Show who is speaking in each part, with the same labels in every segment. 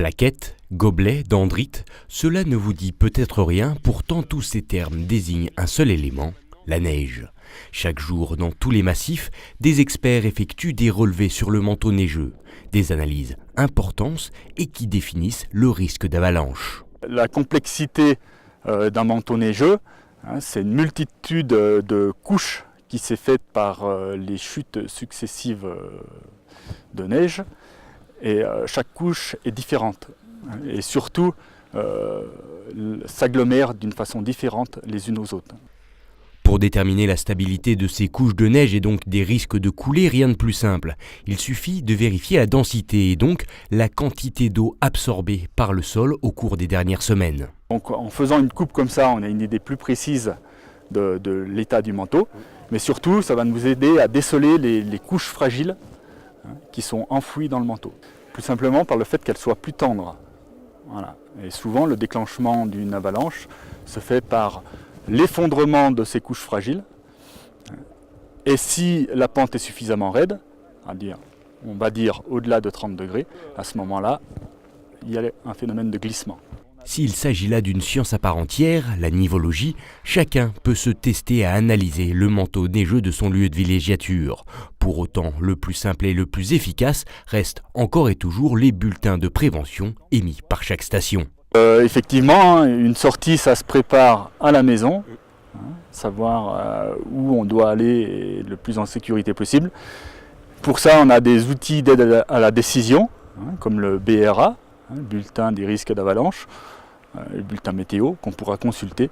Speaker 1: Plaquettes, gobelets, dendrites, cela ne vous dit peut-être rien, pourtant tous ces termes désignent un seul élément, la neige. Chaque jour, dans tous les massifs, des experts effectuent des relevés sur le manteau neigeux, des analyses importantes et qui définissent le risque d'avalanche.
Speaker 2: La complexité d'un manteau neigeux, c'est une multitude de couches qui s'est faite par les chutes successives de neige. Et chaque couche est différente et surtout s'agglomèrent d'une façon différente les unes aux autres.
Speaker 1: Pour déterminer la stabilité de ces couches de neige et donc des risques de couler, rien de plus simple. Il suffit de vérifier la densité et donc la quantité d'eau absorbée par le sol au cours des dernières semaines.
Speaker 2: Donc, en faisant une coupe comme ça, on a une idée plus précise de l'état du manteau, mais surtout ça va nous aider à déceler les couches fragiles qui sont enfouies dans le manteau. Plus simplement par le fait qu'elles soient plus tendres. Voilà. Et souvent le déclenchement d'une avalanche se fait par l'effondrement de ces couches fragiles. Et si la pente est suffisamment raide, on va dire au-delà de 30 degrés, à ce moment-là, il y a un phénomène de glissement.
Speaker 1: S'il s'agit là d'une science à part entière, la nivologie, chacun peut se tester à analyser le manteau neigeux de son lieu de villégiature. Pour autant, le plus simple et le plus efficace reste encore et toujours les bulletins de prévention émis par chaque station.
Speaker 2: Effectivement, une sortie, ça se prépare à la maison, savoir où on doit aller le plus en sécurité possible. Pour ça, on a des outils d'aide à la décision, comme le BRA, le bulletin des risques d'avalanche, le bulletin météo qu'on pourra consulter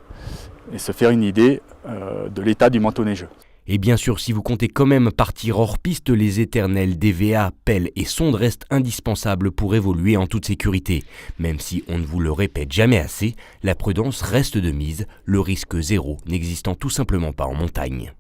Speaker 2: et se faire une idée de l'état du manteau neigeux.
Speaker 1: Et bien sûr, si vous comptez quand même partir hors piste, les éternels DVA, pelles et sondes restent indispensables pour évoluer en toute sécurité. Même si on ne vous le répète jamais assez, la prudence reste de mise, le risque zéro n'existant tout simplement pas en montagne.